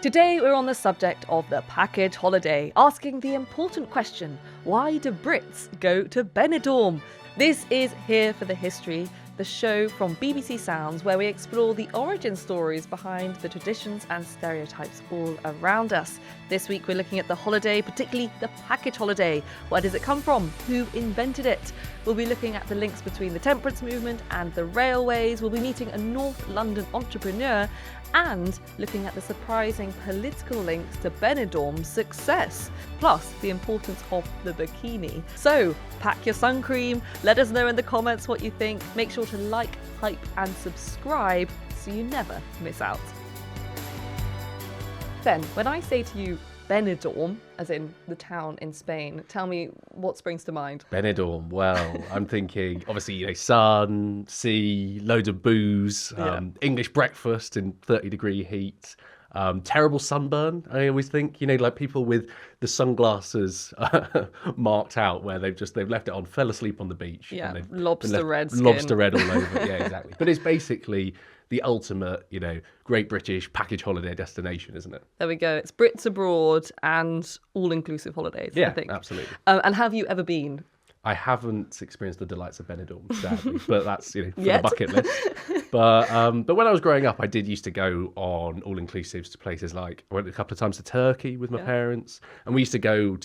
Today we're on the subject of the package holiday, asking the important question, why do Brits go to Benidorm? This is Here for the History, the show from BBC Sounds where we explore the origin stories behind the traditions and stereotypes all around us. This week we're looking at the holiday, particularly the package holiday. Where does it come from? Who invented it? We'll be looking at the links between the temperance movement and the railways. We'll be meeting a North London entrepreneur and looking at the surprising political links to Benidorm's success, plus the importance of the bikini. So, pack your sun cream, let us know in the comments what you think, make sure to like, hype and subscribe so you never miss out. Ben, when I say to you Benidorm, as in the town in Spain, tell me what springs to mind. Benidorm, well, I'm thinking, obviously, sun, sea, loads of booze, English breakfast in 30-degree heat, terrible sunburn, I always think, like people with the sunglasses marked out where they've left it on, fell asleep on the beach. Yeah, and lobster red skin. Lobster red all over, yeah, exactly. But it's basically the ultimate, Great British package holiday destination, isn't it? There we go. It's Brits abroad and all-inclusive holidays, I think. Yeah, absolutely. And have you ever been? I haven't experienced the delights of Benidorm, sadly, but that's for the bucket list. But when I was growing up, I did used to go on all-inclusives to places like, I went a couple of times to Turkey with my parents, and we used to go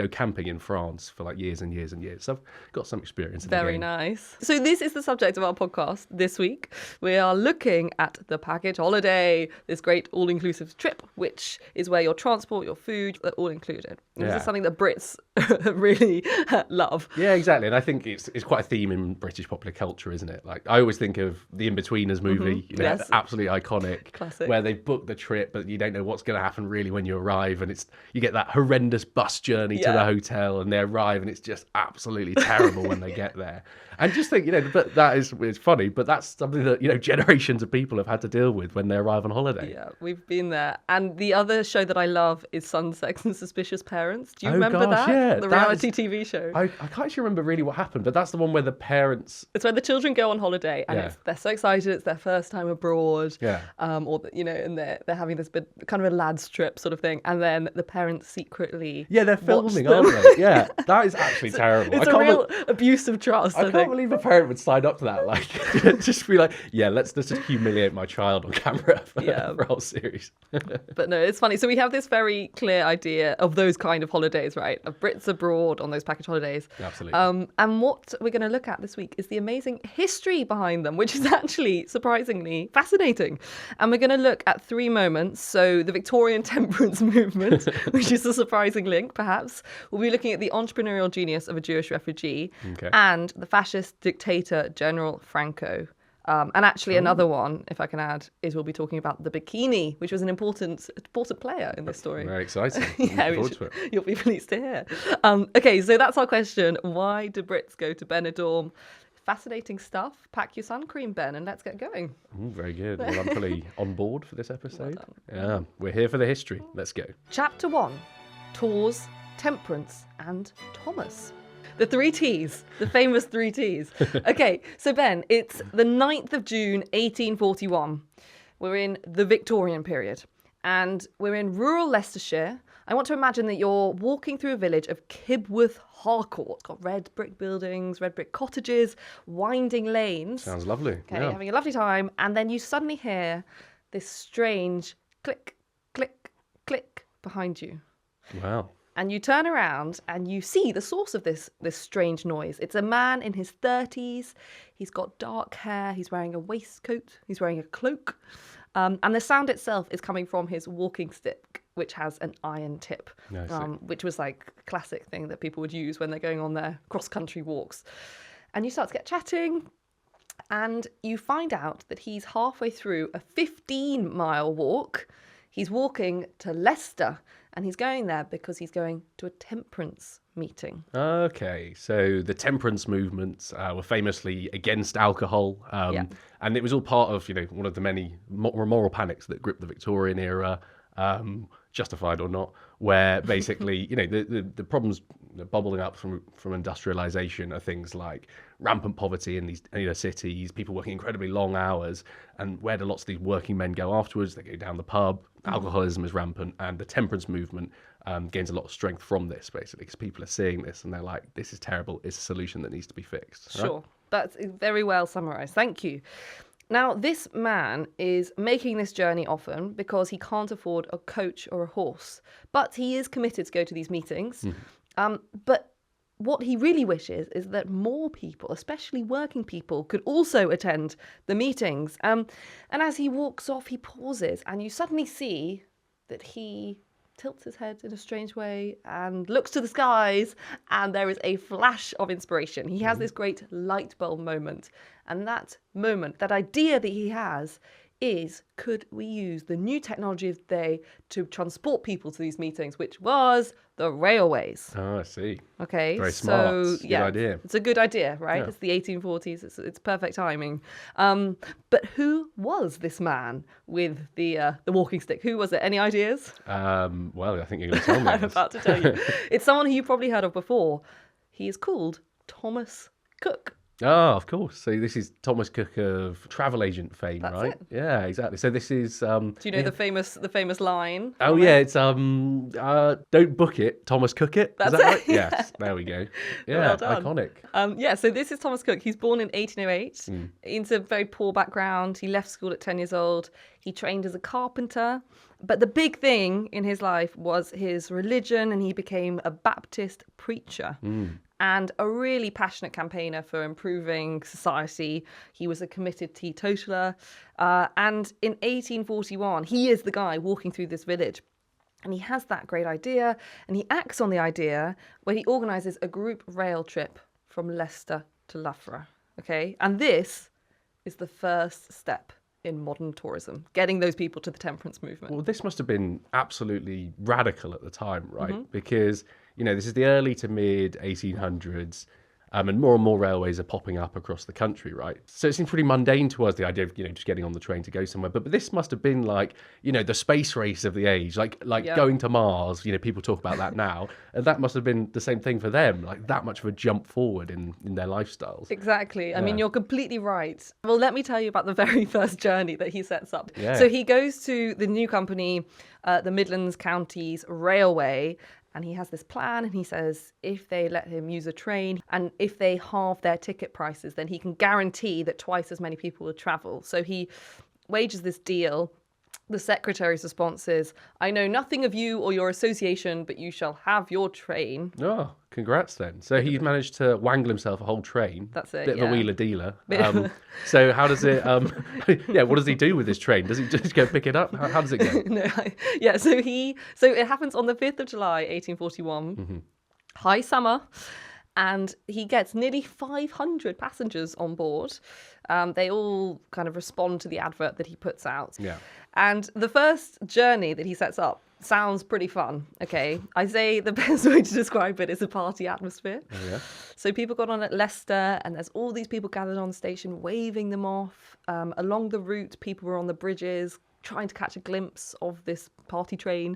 camping in France for like years and years and years. So I've got some experience in the Very game. nice. So this is the subject of our podcast this week. We are looking at the package holiday, this great all-inclusive trip, which is where your transport, your food, are all included. This is something that Brits really love. Yeah, exactly. And I think it's quite a theme in British popular culture, isn't it? Like, I always think of the In-Betweeners movie, Yes. absolutely iconic. Classic. Where they've booked the trip, but you don't know what's going to happen really when you arrive. And you get that horrendous bus journey to the hotel, and they arrive, and it's just absolutely terrible when they get there. And just think, but it's funny, but that's something that, generations of people have had to deal with when they arrive on holiday. Yeah, we've been there. And the other show that I love is Sun, Sex and Suspicious Parents. Do you remember that? Yeah, the reality TV show. I can't actually remember really what happened, but that's the one where the parents... It's when the children go on holiday and they're so excited, it's their first time abroad. Yeah. And they're having this bit, kind of a lad's trip sort of thing. And then the parents secretly they're filming, aren't they? Yeah, that is actually terrible. It's a real abuse of trust, I can't think. believe a parent would sign up to that. Like, just be like, let's just humiliate my child on camera for a whole series. But no, it's funny. So we have this very clear idea of those kind of holidays, right? Of Brits abroad on those package holidays. Absolutely. And what we're going to look at this week is the amazing history behind them, which is actually surprisingly fascinating. And we're going to look at three moments. So the Victorian temperance movement, which is a surprising link, perhaps. We'll be looking at the entrepreneurial genius of a Jewish refugee and the fascist dictator General Franco. And actually another one, if I can add, is we'll be talking about the bikini, which was an important player in this story. Very exciting. You'll be pleased to hear. Okay, so that's our question. Why do Brits go to Benidorm? Fascinating stuff. Pack your sun cream, Ben, and let's get going. Very good. Well, I'm fully on board for this episode. Well We're here for the history. Let's go. Chapter 1. Tours, Temperance and Thomas. The three T's, the famous three T's. Okay, so Ben, it's the 9th of June, 1841. We're in the Victorian period, and we're in rural Leicestershire. I want to imagine that you're walking through a village of Kibworth Harcourt. It's got red brick buildings, red brick cottages, winding lanes. Sounds lovely. Okay, having a lovely time, and then you suddenly hear this strange click, click, click behind you. Wow. And you turn around and you see the source of this strange noise. It's a man in his 30s. He's got dark hair. He's wearing a waistcoat. He's wearing a cloak. And the sound itself is coming from his walking stick, which has an iron tip, which was like a classic thing that people would use when they're going on their cross-country walks. And you start to get chatting. And you find out that he's halfway through a 15-mile walk. He's walking to Leicester. And he's going there because he's going to a temperance meeting. Okay, so the temperance movements were famously against alcohol. And it was all part of, one of the many moral panics that gripped the Victorian era, justified or not, where basically, the problems bubbling up from industrialization are things like rampant poverty in these cities, people working incredibly long hours, and where do lots of these working men go afterwards? They go down the pub, alcoholism is rampant, and the temperance movement gains a lot of strength from this, basically, because people are seeing this and they're like, this is terrible, it's a solution that needs to be fixed. Right? Sure, that's very well summarised. Thank you. Now, this man is making this journey often because he can't afford a coach or a horse, but he is committed to go to these meetings. But what he really wishes is that more people, especially working people, could also attend the meetings. And as he walks off, he pauses, and you suddenly see that he tilts his head in a strange way and looks to the skies, and there is a flash of inspiration. He has this great light bulb moment, and that moment, that idea that he has is, could we use the new technology of the day to transport people to these meetings, which was the railways. Oh, I see. Okay, very smart. So, Good idea. It's a good idea, right? Yeah. It's the 1840s. It's perfect timing. But who was this man with the walking stick? Who was it? Any ideas? Well, I think you're going to tell me. I'm about to tell you. It's someone who you've probably heard of before. He is called Thomas Cook. Oh, of course. So this is Thomas Cook of travel agent fame, That's right? it. Yeah, exactly. So this is. Do you know the famous line? Oh yeah, it's don't book it, Thomas Cook it. That's is that it. right? Yes, there we go. Yeah, Well done. iconic. So this is Thomas Cook. He's born in 1808 into a very poor background. He left school at 10 years old. He trained as a carpenter. But the big thing in his life was his religion, and he became a Baptist preacher. And a really passionate campaigner for improving society. He was a committed teetotaler. And in 1841, he is the guy walking through this village. And he has that great idea, and he acts on the idea when he organises a group rail trip from Leicester to Loughborough. Okay? And this is the first step in modern tourism, getting those people to the temperance movement. Well, this must have been absolutely radical at the time, right? Because, this is the early to mid 1800s. And more railways are popping up across the country, right? So it seems pretty mundane to us, the idea of, just getting on the train to go somewhere. But this must have been like, the space race of the age, like going to Mars. People talk about that now. And that must have been the same thing for them, like that much of a jump forward in their lifestyles. Exactly. I mean, you're completely right. Well, let me tell you about the very first journey that he sets up. Yeah. So he goes to the new company, the Midlands Counties Railway, and he has this plan, and he says if they let him use a train and if they halve their ticket prices, then he can guarantee that twice as many people will travel. So he wages this deal. The secretary's response is, I know nothing of you or your association, but you shall have your train. Oh, congrats then. So he's managed to wangle himself a whole train. That's it, Bit of a yeah. wheeler dealer. So how does it, what does he do with this train? Does he just go pick it up? How does it go? So it happens on the 5th of July, 1841, high summer, and he gets nearly 500 passengers on board. They all kind of respond to the advert that he puts out. Yeah. And the first journey that he sets up sounds pretty fun, okay? I say the best way to describe it is a party atmosphere. Oh, yeah. So people got on at Leicester, and there's all these people gathered on the station waving them off. Along the route, people were on the bridges trying to catch a glimpse of this party train.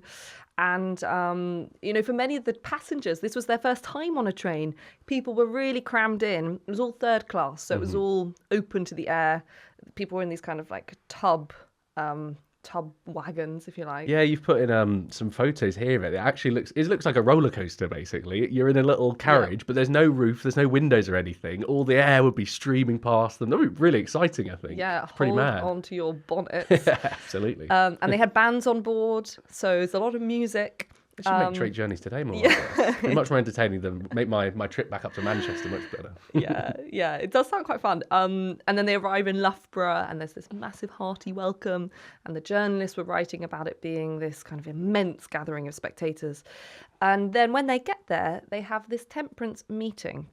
And, for many of the passengers, this was their first time on a train. People were really crammed in. It was all third class, so it was all open to the air. People were in these kind of like tub wagons, if you like. Yeah, you've put in some photos here of it. It looks like a roller coaster, basically. You're in a little carriage, but there's no roof, there's no windows or anything. All the air would be streaming past them. That would be really exciting, I think. Yeah, it's pretty hold mad. onto your bonnets. Yeah, absolutely. And they had bands on board, so there's a lot of music. It should make train journeys today more. Yeah. Much more entertaining than make my trip back up to Manchester much better. Yeah, it does sound quite fun. And then they arrive in Loughborough, and there's this massive hearty welcome, and the journalists were writing about it being this kind of immense gathering of spectators. And then when they get there, they have this temperance meeting.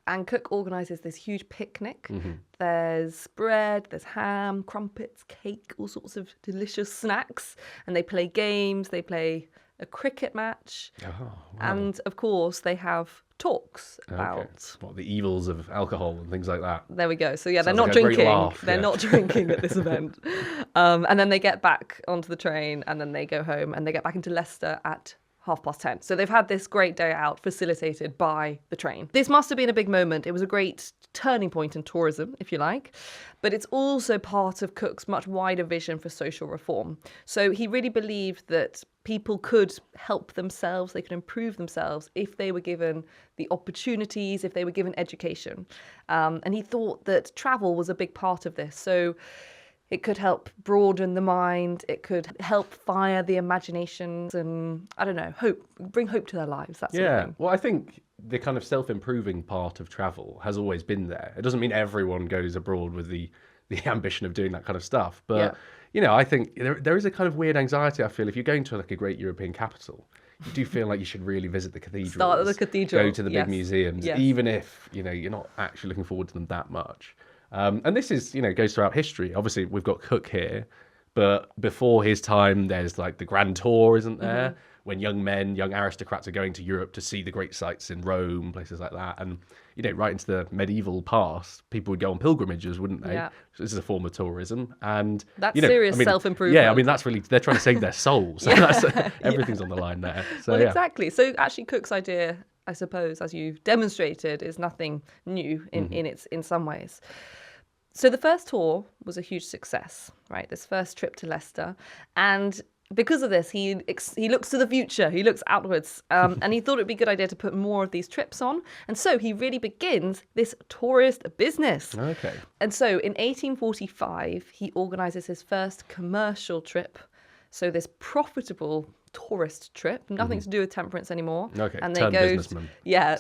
And Cook organises this huge picnic. There's bread, there's ham, crumpets, cake, all sorts of delicious snacks. And they play games, they play a cricket match. Oh, wow. And, of course, they have talks about... What, the evils of alcohol and things like that. There we go. So, yeah, Sounds they're like not a great drinking. laugh, They're yeah. not drinking at this event. And then they get back onto the train, and then they go home, and they get back into Leicester at 10:30. So they've had this great day out facilitated by the train. This must have been a big moment. It was a great turning point in tourism, if you like. But it's also part of Cook's much wider vision for social reform. So he really believed that people could help themselves, they could improve themselves if they were given the opportunities, if they were given education. And he thought that travel was a big part of this. So it could help broaden the mind. It could help fire the imaginations and, I don't know, bring hope to their lives, that sort of thing. Well, I think the kind of self-improving part of travel has always been there. It doesn't mean everyone goes abroad with the ambition of doing that kind of stuff. But, I think there is a kind of weird anxiety, I feel, if you're going to like a great European capital, you do feel like you should really visit the cathedrals. Start at the cathedral. Go to the big museums, even if, you're not actually looking forward to them that much. And this is, goes throughout history. Obviously, we've got Cook here, but before his time, there's like the Grand Tour, isn't there? When young aristocrats are going to Europe to see the great sights in Rome, places like that. And, right into the medieval past, people would go on pilgrimages, wouldn't they? Yeah. So this is a form of tourism. And that's serious self-improvement. Yeah, that's really, they're trying to save their souls. So everything's on the line there. So, exactly. So actually Cook's idea, I suppose, as you've demonstrated, is nothing new in some ways. So the first tour was a huge success, right? This first trip to Leicester. And because of this, he looks to the future. He looks outwards. And he thought it'd be a good idea to put more of these trips on. And so he really begins this tourist business. Okay. And so in 1845, he organises his first commercial trip. So this profitable tourist trip, nothing to do with temperance anymore. Okay, and turn businessman. Yeah.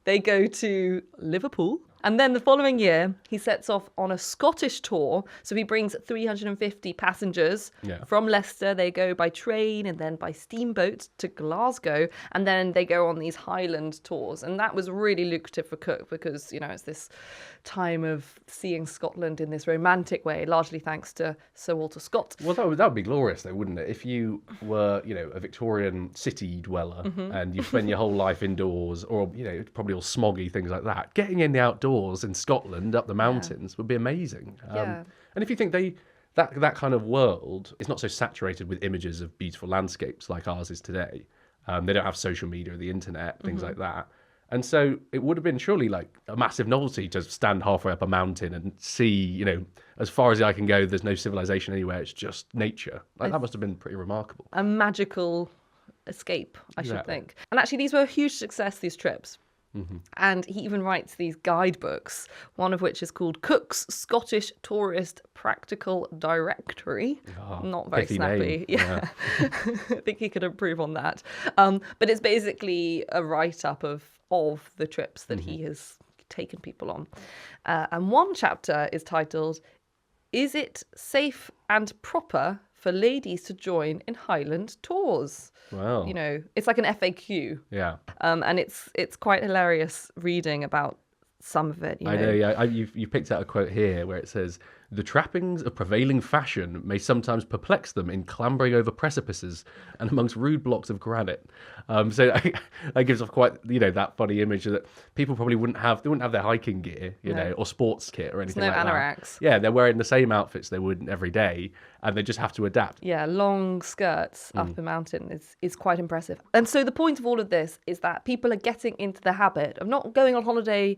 They go to Liverpool. And then the following year, he sets off on a Scottish tour. So he brings 350 passengers from Leicester. They go by train and then by steamboat to Glasgow. And then they go on these Highland tours. And that was really lucrative for Cook because, it's this time of seeing Scotland in this romantic way, largely thanks to Sir Walter Scott. Well, that would be glorious, though, wouldn't it? If you were, a Victorian city dweller and you spend your whole life indoors or, probably all smoggy, things like that, getting in the outdoors in Scotland, up the mountains, would be amazing. And if you think that kind of world is not so saturated with images of beautiful landscapes like ours is today, they don't have social media or the internet, things like that. And so it would have been surely like a massive novelty to stand halfway up a mountain and see, as far as the eye can go, there's no civilization anywhere. It's just nature. That must have been pretty remarkable. A magical escape, I should think. And actually, these were a huge success, these trips. And he even writes these guidebooks, one of which is called Cook's Scottish Tourist Practical Directory. Not very snappy. Yeah. I think he could improve on that. But it's basically a write-up of the trips that he has taken people on. And one chapter is titled, "Is it safe and proper for ladies to join in Highland tours?" Wow. It's like an FAQ. Yeah. And it's quite hilarious reading about some of it. I know, yeah. You picked out a quote here where it says, "The trappings of prevailing fashion may sometimes perplex them in clambering over precipices and amongst rude blocks of granite." So that gives off quite, that funny image that people probably wouldn't have their hiking gear, or sports kit or anything like that. No anoraks. Yeah, they're wearing the same outfits they would every day, and they just have to adapt. Yeah, long skirts up a mountain is quite impressive. And so the point of all of this is that people are getting into the habit of not going on holiday,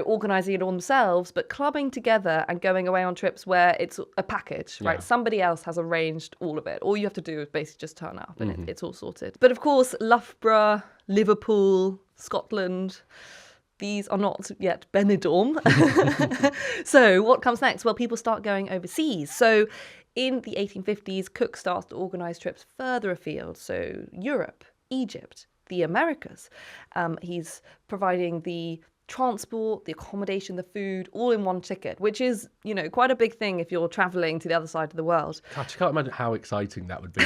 organising it all themselves, but clubbing together and going away on trips where it's a package, right? Yeah. Somebody else has arranged all of it. All you have to do is basically just turn up and it's all sorted. But of course, Loughborough, Liverpool, Scotland, these are not yet Benidorm. So what comes next? Well, people start going overseas. So in the 1850s, Cook starts to organise trips further afield. So Europe, Egypt, the Americas. He's providing the transport, the accommodation, the food, all in one ticket, which is, quite a big thing if you're travelling to the other side of the world. I can't imagine how exciting that would be.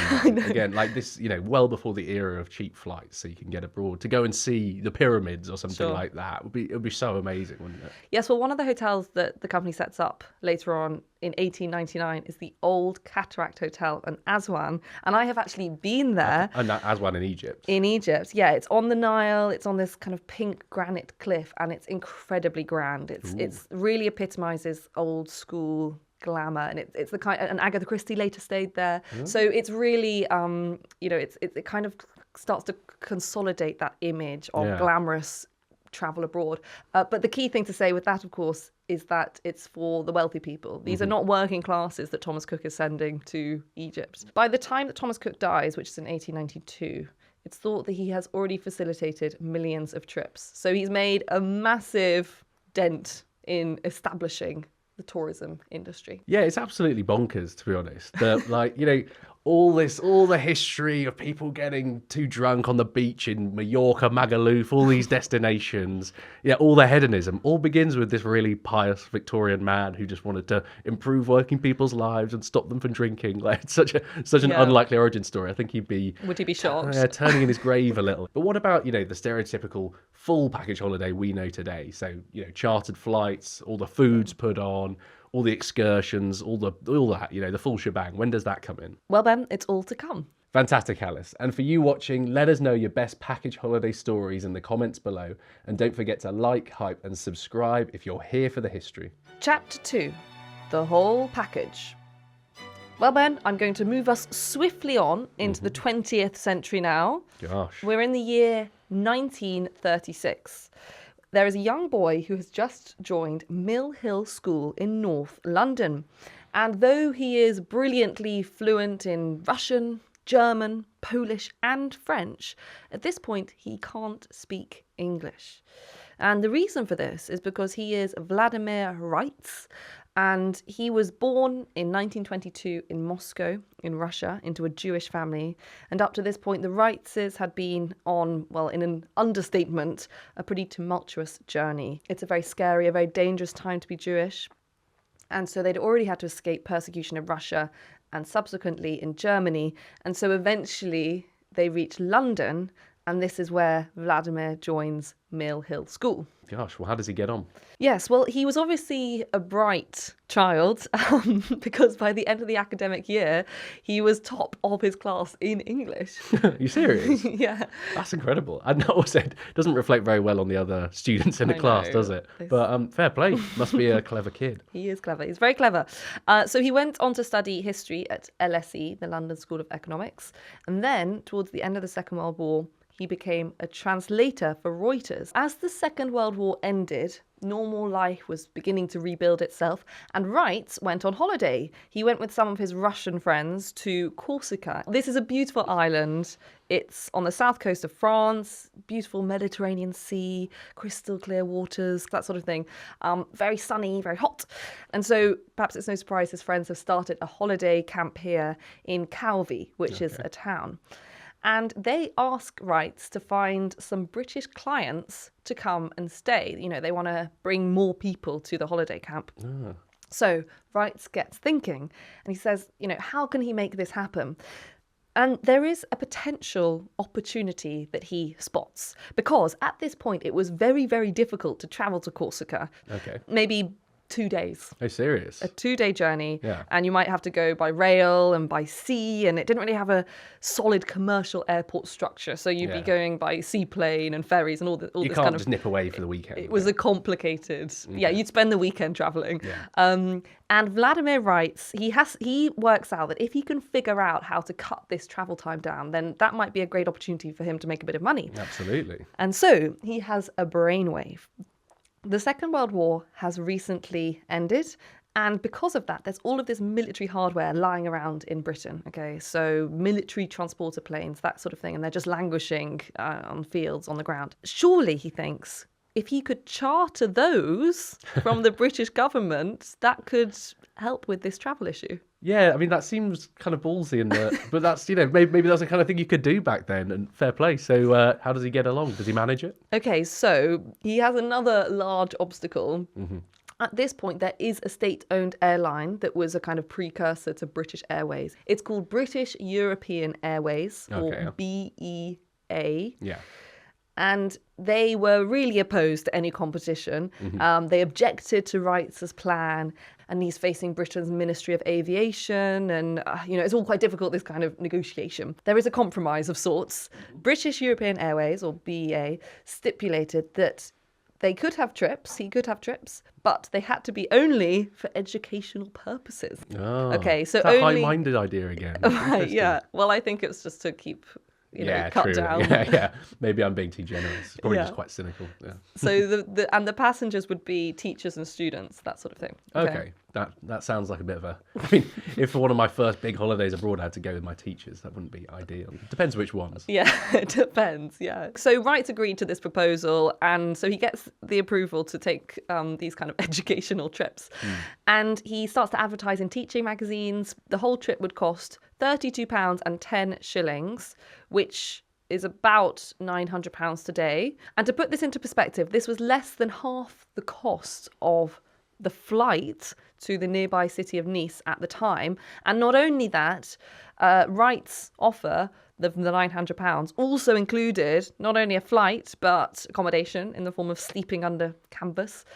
Again, like this, well before the era of cheap flights, so you can get abroad to go and see the pyramids or something like that. It would be so amazing, wouldn't it? Yes, well, one of the hotels that the company sets up later on in 1899 is the Old Cataract Hotel in Aswan, and I have actually been there. And Aswan in Egypt. In Egypt, yeah. It's on the Nile. It's on this kind of pink granite cliff, and it's incredibly grand. It's really epitomises old school glamour, and it's the kind. And Agatha Christie later stayed there, so it's really it kind of starts to consolidate that image of glamorous travel abroad. But the key thing to say with that, of course, is that it's for the wealthy people. These are not working classes that Thomas Cook is sending to Egypt. By the time that Thomas Cook dies, which is in 1892, it's thought that he has already facilitated millions of trips. So he's made a massive dent in establishing the tourism industry. Yeah, it's absolutely bonkers, to be honest. That, all the history of people getting too drunk on the beach in Mallorca, Magaluf, all these destinations, all the hedonism, all begins with this really pious Victorian man who just wanted to improve working people's lives and stop them from drinking. Like, it's such an unlikely origin story. I think would he be shocked? Turning in his grave a little. But what about, the stereotypical full package holiday we know today? So, chartered flights, all the food's put on, all the excursions, all that, the full shebang. When does that come in? Well, Ben, it's all to come. Fantastic, Alice. And for you watching, let us know your best package holiday stories in the comments below. And don't forget to like, hype and subscribe if you're here for the history. Chapter 2, the whole package. Well, Ben, I'm going to move us swiftly on into the 20th century now. Gosh. We're in the year 1936. There is a young boy who has just joined Mill Hill School in North London. And though he is brilliantly fluent in Russian, German, Polish and French, at this point he can't speak English. And the reason for this is because he is Vladimir Raitz, and he was born in 1922 in Moscow, in Russia, into a Jewish family. And up to this point, the Raitzes had been on, well, in an understatement, a pretty tumultuous journey. It's a very scary, a very dangerous time to be Jewish. And so they'd already had to escape persecution in Russia and subsequently in Germany. And so eventually they reach London, and this is where Vladimir joins Mill Hill School. Gosh, well, how does he get on? Yes, well, he was obviously a bright child because by the end of the academic year, he was top of his class in English. Are you serious? Yeah. That's incredible. I know it doesn't reflect very well on the other students in the class, does it? But fair play. Must be a clever kid. He is clever. He's very clever. So he went on to study history at LSE, the London School of Economics. And then, towards the end of the Second World War, he became a translator for Reuters. As the Second World War ended, normal life was beginning to rebuild itself, and Raitz went on holiday. He went with some of his Russian friends to Corsica. This is a beautiful island. It's on the south coast of France, beautiful Mediterranean Sea, crystal clear waters, that sort of thing. Very sunny, very hot. And so perhaps it's no surprise his friends have started a holiday camp here in Calvi, which is a town. And they ask Raitz to find some British clients to come and stay. They want to bring more people to the holiday camp. So Raitz gets thinking and he says, how can he make this happen? And there is a potential opportunity that he spots because at this point it was very, very difficult to travel to Corsica. Okay. Maybe 2 days. Oh, serious? A 2-day journey. Yeah. And you might have to go by rail and by sea, and it didn't really have a solid commercial airport structure. So you'd be going by seaplane and ferries and all this kind of... You can't just nip away for the weekend. It was a complicated... Yeah, you'd spend the weekend travelling. Yeah. And Vladimir Raitz, he works out that if he can figure out how to cut this travel time down, then that might be a great opportunity for him to make a bit of money. Absolutely. And so he has a brainwave. The Second World War has recently ended, and because of that, there's all of this military hardware lying around in Britain, okay? So military transporter planes, that sort of thing, and they're just languishing on fields, on the ground. Surely, he thinks, if he could charter those from the British government, that could help with this travel issue. Yeah, I mean, that seems kind of ballsy, but that's, maybe that's the kind of thing you could do back then, and fair play. So how does he get along? Does he manage it? Okay, so he has another large obstacle. Mm-hmm. At this point, there is a state-owned airline that was a kind of precursor to British Airways. It's called British European Airways, or BEA. Yeah. And they were really opposed to any competition. Mm-hmm. They objected to Raitz's plan, and he's facing Britain's Ministry of Aviation, and it's all quite difficult, this kind of negotiation. There is a compromise of sorts. British European Airways, or BEA, stipulated that They could have trips, he could have trips, but they had to be only for educational purposes. Oh, Okay, so it's a only... high-minded idea again. Right, yeah. Well, I think it was just to keep, cut true. down. Yeah. Maybe I'm being too generous. Probably Yeah. just quite cynical. Yeah. So the passengers would be teachers and students, that sort of thing. Okay. That sounds like a bit of a... I mean, if for one of my first big holidays abroad I had to go with my teachers, that wouldn't be ideal. Depends which ones. Yeah, it depends, yeah. So Raitz agreed to this proposal, and so he gets the approval to take these kind of educational trips. And he starts to advertise in teaching magazines. The whole trip would cost £32 and 10 shillings, which is about £900 today. And to put this into perspective, this was less than half the cost of the flight to the nearby city of Nice at the time. And not only that, Wright's offer, the £900, also included not only a flight, but accommodation in the form of sleeping under canvas,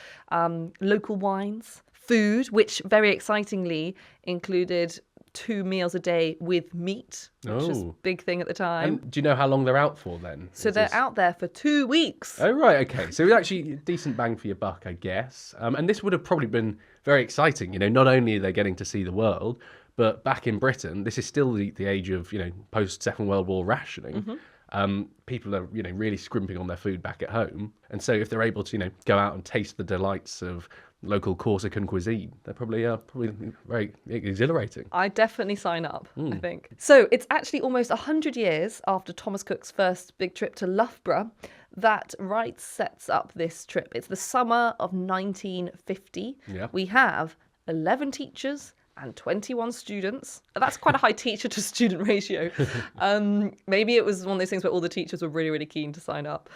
local wines, food, which very excitingly included 2 meals a day with meat, which was a big thing at the time. And do you know how long they're out for then? So they're out there for 2 weeks. Oh, right, okay. So it was actually a decent bang for your buck, I guess. And this would have probably been very exciting. Not only are they getting to see the world, but back in Britain, this is still the age of, post-Second World War rationing. People are, really scrimping on their food back at home. And so if they're able to, go out and taste the delights of local Corsican cuisine, they're probably very exhilarating. I definitely sign up, I think. So it's actually almost 100 years after Thomas Cook's first big trip to Loughborough that Wright sets up this trip. It's the summer of 1950. Yeah. We have 11 teachers and 21 students. That's quite a high teacher to student ratio. Maybe it was one of those things where all the teachers were really, really keen to sign up.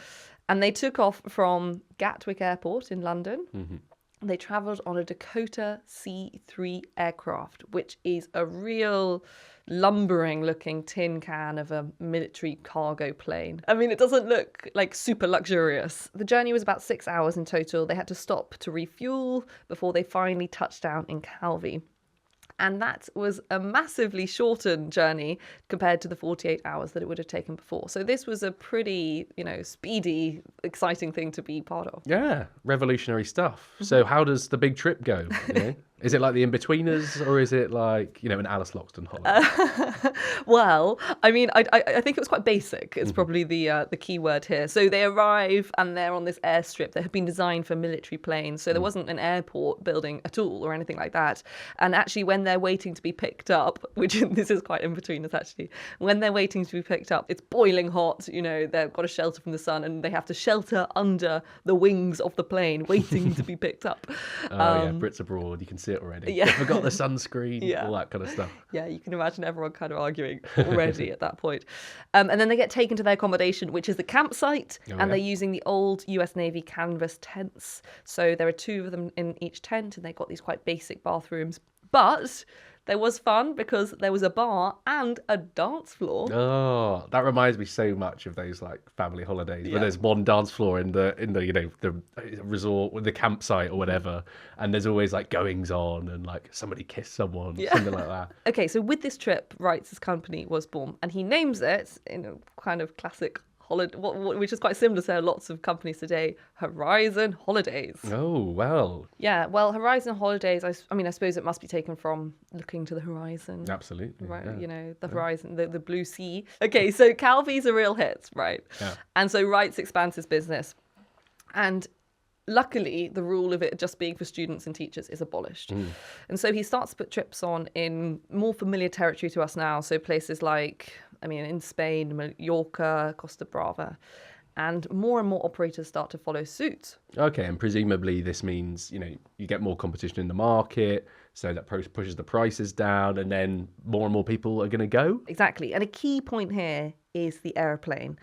And they took off from Gatwick Airport in London. They travelled on a Dakota C-3 aircraft, which is a real lumbering-looking tin can of a military cargo plane. I mean, it doesn't look like super luxurious. The journey was about 6 hours in total. They had to stop to refuel before they finally touched down in Calvi. And that was a massively shortened journey compared to the 48 hours that it would have taken before. So this was a pretty, speedy, exciting thing to be part of. Yeah, revolutionary stuff. So how does the big trip go? Is it like the In-Betweeners, or is it like, an Alice Loxton holiday? Well, I mean, I think it was quite basic. It's probably the key word here. So they arrive and they're on this airstrip that had been designed for military planes. So there wasn't an airport building at all or anything like that. And actually, when they're waiting to be picked up, which this is quite In-Betweeners actually, when they're waiting to be picked up, it's boiling hot. They've got to shelter from the sun and they have to shelter under the wings of the plane, waiting to be picked up. Yeah, Brits abroad, you can see it already. Yeah. They forgot the sunscreen, all that kind of stuff. Yeah, you can imagine everyone kind of arguing already at that point. And then they get taken to their accommodation, which is the campsite, and they're using the old US Navy canvas tents. So there are 2 of them in each tent, and they've got these quite basic bathrooms. But there was fun because there was a bar and a dance floor. Oh, that reminds me so much of those like family holidays where there's one dance floor in the the resort or the campsite or whatever, and there's always like goings on and like somebody kissed someone, something like that. Okay, so with this trip, Wright's company was born, and he names it in a kind of classic holiday, which is quite similar to lots of companies today, Horizon Holidays. Oh, well. Yeah, well, Horizon Holidays, I suppose it must be taken from looking to the horizon. Absolutely. Right, yeah. The horizon, the blue sea. Okay, so Calvi's a real hit, right? Yeah. And so Wright's expands his business. And luckily, the rule of it just being for students and teachers is abolished. And so he starts to put trips on in more familiar territory to us now. So places like, in Spain, Mallorca, Costa Brava. And more operators start to follow suit. Okay, and presumably this means, you get more competition in the market, so that pushes the prices down, and then more and more people are going to go? Exactly. And a key point here is the aeroplane.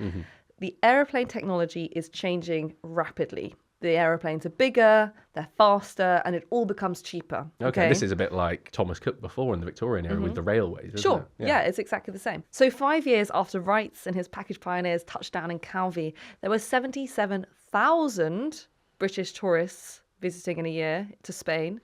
The aeroplane technology is changing rapidly. The aeroplanes are bigger, they're faster, and it all becomes cheaper. Okay, this is a bit like Thomas Cook before in the Victorian era with the railways, isn't it? Yeah, it's exactly the same. So 5 years after Wright's and his package pioneers touched down in Calvi, there were 77,000 British tourists visiting in a year to Spain.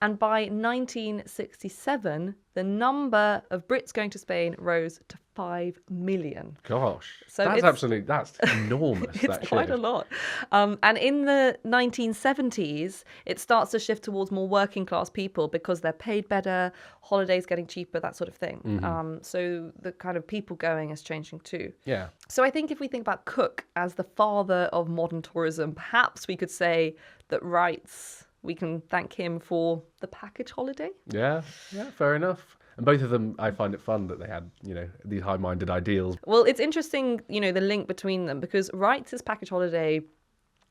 And by 1967, the number of Brits going to Spain rose to 5 million. Gosh, So that's enormous. It's quite a lot. And in the 1970s, it starts to shift towards more working class people because they're paid better, holidays getting cheaper, that sort of thing. So the kind of people going is changing too. Yeah. So I think if we think about Cook as the father of modern tourism, perhaps we could say that Raitz, we can thank him for the package holiday. Yeah, fair enough. And both of them, I find it fun that they had, these high-minded ideals. Well, it's interesting, the link between them, because Wright's package holiday,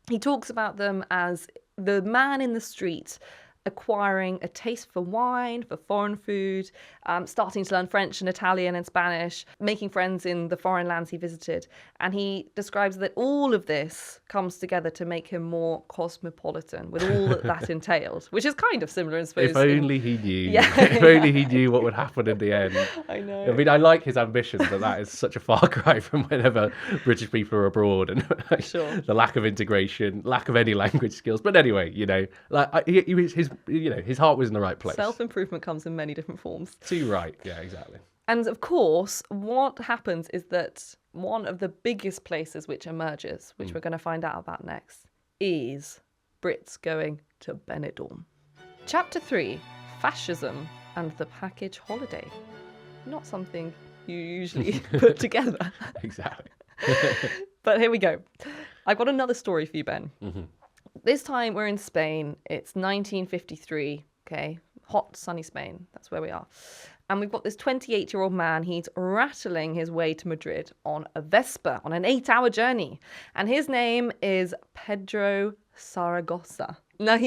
he talks about them as the man in the street acquiring a taste for wine, for foreign food, starting to learn French and Italian and Spanish, making friends in the foreign lands he visited. And he describes that all of this comes together to make him more cosmopolitan, with all that entails, which is kind of similar, I suppose. If only he knew. Yeah. If only he knew what would happen in the end. I know. I mean, I like his ambition, but that is such a far cry from whenever British people are abroad and Sure. the lack of integration, lack of any language skills. But anyway, his heart was in the right place. Self-improvement comes in many different forms. Too right. Yeah, exactly. And of course, what happens is that one of the biggest places which emerges, which we're going to find out about next, is Brits going to Benidorm. Chapter 3, Fascism and the Package Holiday. Not something you usually put together. Exactly. But here we go. I've got another story for you, Ben. This time we're in Spain. It's 1953, okay? Hot, sunny Spain. That's where we are. And we've got this 28-year-old man. He's rattling his way to Madrid on a Vespa, on an 8-hour journey. And his name is Pedro Zaragoza. Now,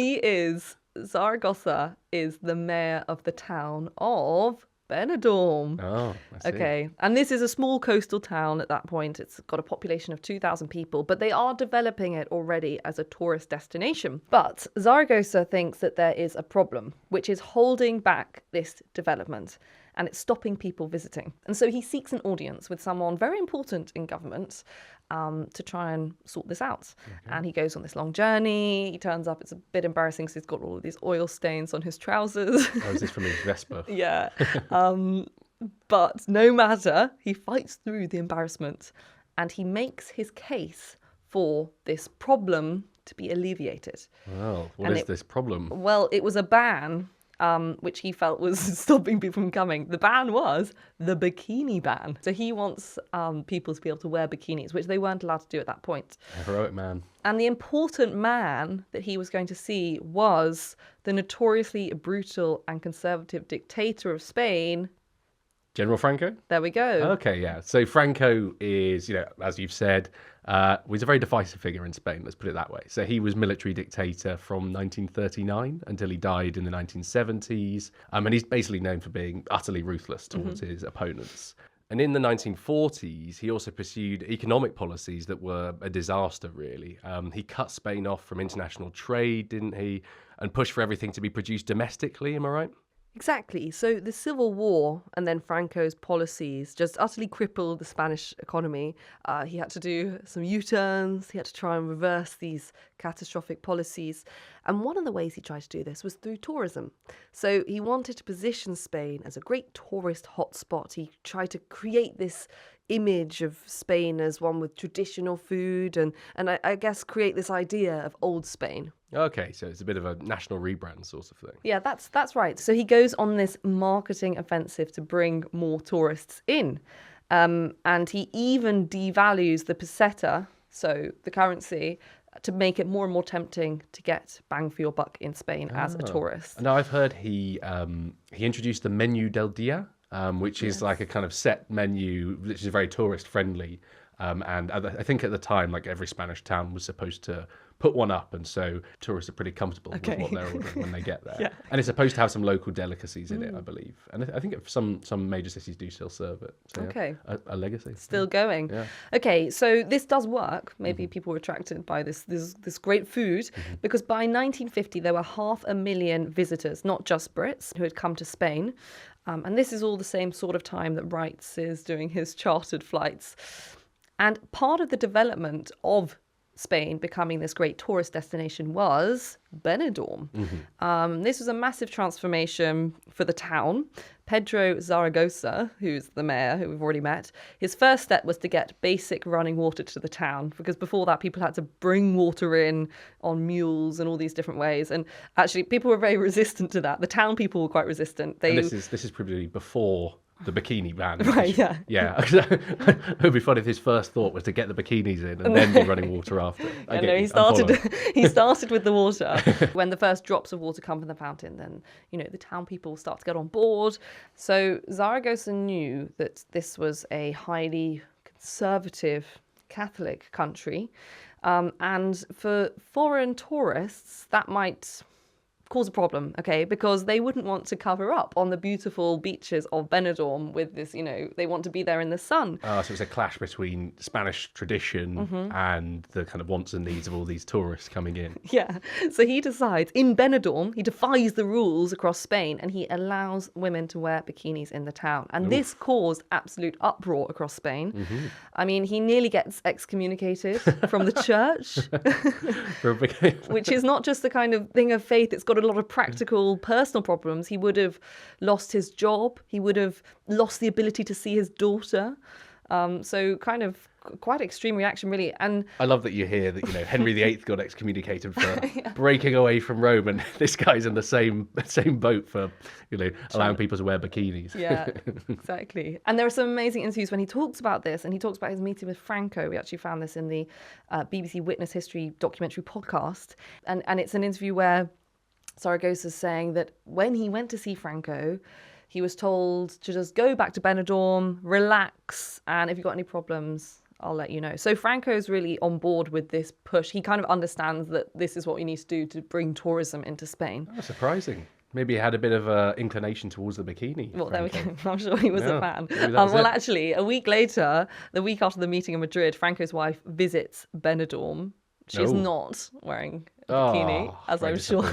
Zaragoza is the mayor of the town of Benidorm. Oh, I see. Okay, and this is a small coastal town at that point. It's got a population of 2,000 people, but they are developing it already as a tourist destination. But Zaragoza thinks that there is a problem, which is holding back this development, and it's stopping people visiting. And so he seeks an audience with someone very important in government to try and sort this out. And he goes on this long journey. He turns up. It's a bit embarrassing because he's got all of these oil stains on his trousers. Oh, is this from his Vespa? Yeah. But no matter, he fights through the embarrassment and he makes his case for this problem to be alleviated. Well, what is this problem? Well, it was a ban which he felt was stopping people from coming. The ban was the bikini ban. So he wants people to be able to wear bikinis, which they weren't allowed to do at that point. A heroic man. And the important man that he was going to see was the notoriously brutal and conservative dictator of Spain, General Franco? There we go. Okay, yeah. So Franco is, as you've said, was a very divisive figure in Spain, let's put it that way. So he was military dictator from 1939 until he died in the 1970s. And he's basically known for being utterly ruthless towards his opponents. And in the 1940s, he also pursued economic policies that were a disaster, really. He cut Spain off from international trade, didn't he? And pushed for everything to be produced domestically, am I right? Exactly. So the Civil War and then Franco's policies just utterly crippled the Spanish economy. He had to do some U-turns. He had to try and reverse these catastrophic policies. And one of the ways he tried to do this was through tourism. So he wanted to position Spain as a great tourist hotspot. He tried to create this image of Spain as one with traditional food and I guess create this idea of old Spain. Okay, so it's a bit of a national rebrand sort of thing. Yeah, that's right. So he goes on this marketing offensive to bring more tourists in. And he even devalues the peseta, so the currency, to make it more and more tempting to get bang for your buck in Spain as a tourist. Now, I've heard he introduced the Menu del Dia, which is like a kind of set menu, which is very tourist friendly. And I think at the time, like every Spanish town was supposed to put one up, and so tourists are pretty comfortable with what they're ordering when they get there. Yeah. And it's supposed to have some local delicacies in it, I believe. And I think some major cities do still serve it. So, Okay. Yeah, a legacy. Still going. Yeah. Okay, so this does work. Maybe people were attracted by this great food, because by 1950 there were 500,000 visitors, not just Brits, who had come to Spain. And this is all the same sort of time that Raitz is doing his chartered flights. And part of the development of Spain becoming this great tourist destination was Benidorm. This was a massive transformation for the town. Pedro Zaragoza, who's the mayor, who we've already met, his first step was to get basic running water to the town, because before that people had to bring water in on mules and all these different ways. And actually people were very resistant to that. The town people were quite resistant. And this is probably before the bikini ban. Right, yeah. Yeah. It would be funny if his first thought was to get the bikinis in and then be running water after. He started with the water. When the first drops of water come from the fountain, then, the town people start to get on board. So Zaragoza knew that this was a highly conservative Catholic country. And for foreign tourists, that might cause a problem, okay, because they wouldn't want to cover up on the beautiful beaches of Benidorm with this, they want to be there in the sun. So it's a clash between Spanish tradition and the kind of wants and needs of all these tourists coming in. Yeah, so he decides in Benidorm, he defies the rules across Spain and he allows women to wear bikinis in the town. And this caused absolute uproar across Spain. I mean, he nearly gets excommunicated from the church, which is not just the kind of thing of faith, it's got a lot of practical personal problems. He would have lost his job. He would have lost the ability to see his daughter. So kind of quite extreme reaction, really. And I love that you hear that, Henry VIII got excommunicated for breaking away from Rome, and this guy's in the same boat for, allowing people to wear bikinis. Yeah, exactly. And there are some amazing interviews when he talks about this, and he talks about his meeting with Franco. We actually found this in the BBC Witness History documentary podcast. And it's an interview where Zaragoza's saying that when he went to see Franco, he was told to just go back to Benidorm, relax, and if you've got any problems, I'll let you know. So Franco's really on board with this push. He kind of understands that this is what you need to do to bring tourism into Spain. Oh, surprising. Maybe he had a bit of an inclination towards the bikini. Well, there we go. I'm sure he was a fan. Actually, a week later, the week after the meeting in Madrid, Franco's wife visits Benidorm. She's not wearing a bikini, as I'm sure.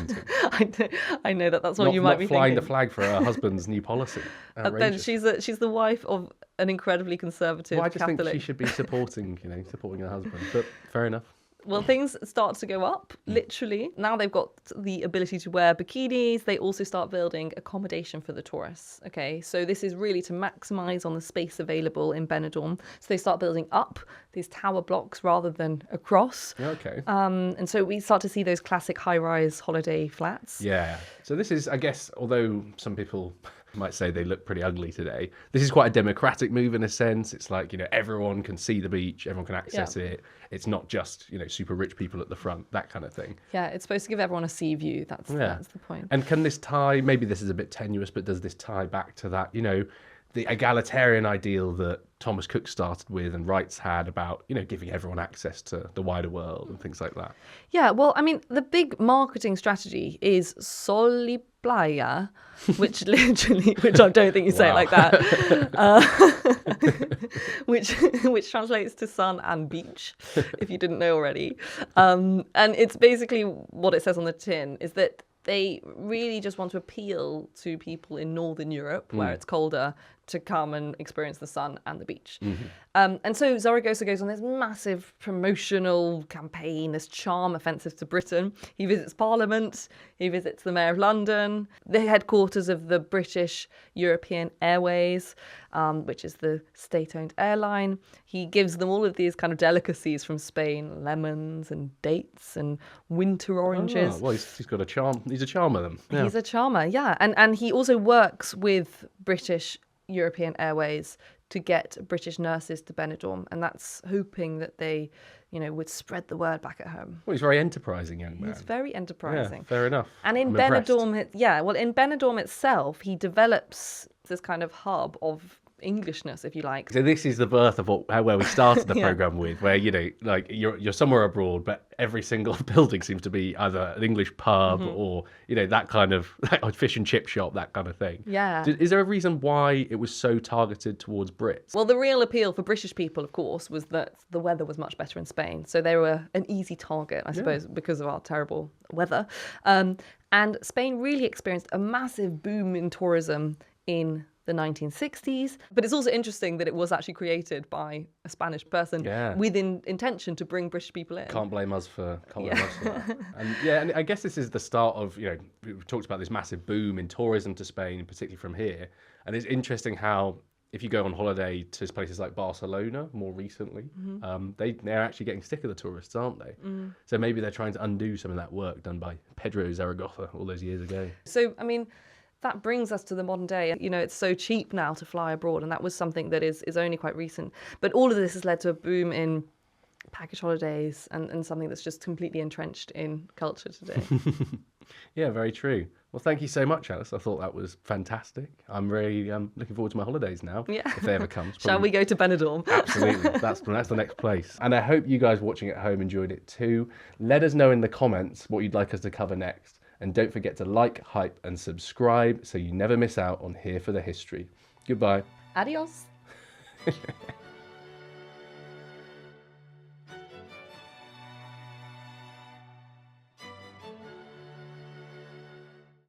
I know that's what you might be flying thinking. the flag for her husband's new policy. Then she's the wife of an incredibly conservative Well, I just Catholic. think she should be supporting her husband. But fair enough. Well, things start to go up, literally. Now they've got the ability to wear bikinis. They also start building accommodation for the tourists. Okay, so this is really to maximise on the space available in Benidorm. So they start building up these tower blocks rather than across. Okay. And so we start to see those classic high-rise holiday flats. Yeah. So this is, I guess, although some people might say they look pretty ugly today, this is quite a democratic move in a sense. It's like, everyone can see the beach, everyone can access it. It's not just, super rich people at the front, that kind of thing. Yeah, it's supposed to give everyone a sea view. That's the point. And can this tie, maybe this is a bit tenuous, but does this tie back to that, the egalitarian ideal that Thomas Cook started with and Raitz had about, giving everyone access to the wider world and things like that? Yeah, well, I mean, the big marketing strategy is Sol y Playa, which I don't think you say it like that, which translates to sun and beach, if you didn't know already. And it's basically what it says on the tin is that they really just want to appeal to people in Northern Europe, where it's colder, to come and experience the sun and the beach. And so Zaragoza goes on this massive promotional campaign, this charm offensive to Britain. He visits Parliament, he visits the Mayor of London, the headquarters of the British European Airways, which is the state-owned airline. He gives them all of these kind of delicacies from Spain, lemons and dates and winter oranges. Oh, well, he's got a charm. He's a charmer then. Yeah. He's a charmer, yeah. And he also works with British European Airways to get British nurses to Benidorm, and that's hoping that they, would spread the word back at home. Well, he's a very enterprising young man. He's very enterprising. Yeah, fair enough. And in Benidorm, in Benidorm itself, he develops this kind of hub of Englishness, if you like. So this is the birth of where we started the program with, where you're somewhere abroad, but every single building seems to be either an English pub or that kind of fish and chip shop, that kind of thing. Yeah. Is there a reason why it was so targeted towards Brits? Well, the real appeal for British people, of course, was that the weather was much better in Spain, so they were an easy target, I suppose, because of our terrible weather. And Spain really experienced a massive boom in tourism in the the 1960s. But it's also interesting that it was actually created by a Spanish person with intention to bring British people in. Can't blame us for that. And I guess this is the start of, we've talked about this massive boom in tourism to Spain, particularly from here. And it's interesting how, if you go on holiday to places like Barcelona more recently, they're actually getting sick of the tourists, aren't they? So maybe they're trying to undo some of that work done by Pedro Zaragoza all those years ago. So, I mean, that brings us to the modern day. It's so cheap now to fly abroad, and that was something that is only quite recent. But all of this has led to a boom in package holidays and something that's just completely entrenched in culture today. Yeah, very true. Well, thank you so much, Alice. I thought that was fantastic. I'm really looking forward to my holidays now, if they ever come. Shall we go to Benidorm? Absolutely. That's the next place. And I hope you guys watching at home enjoyed it too. Let us know in the comments what you'd like us to cover next. And don't forget to like, hype and subscribe so you never miss out on Here for the History. Goodbye. Adios.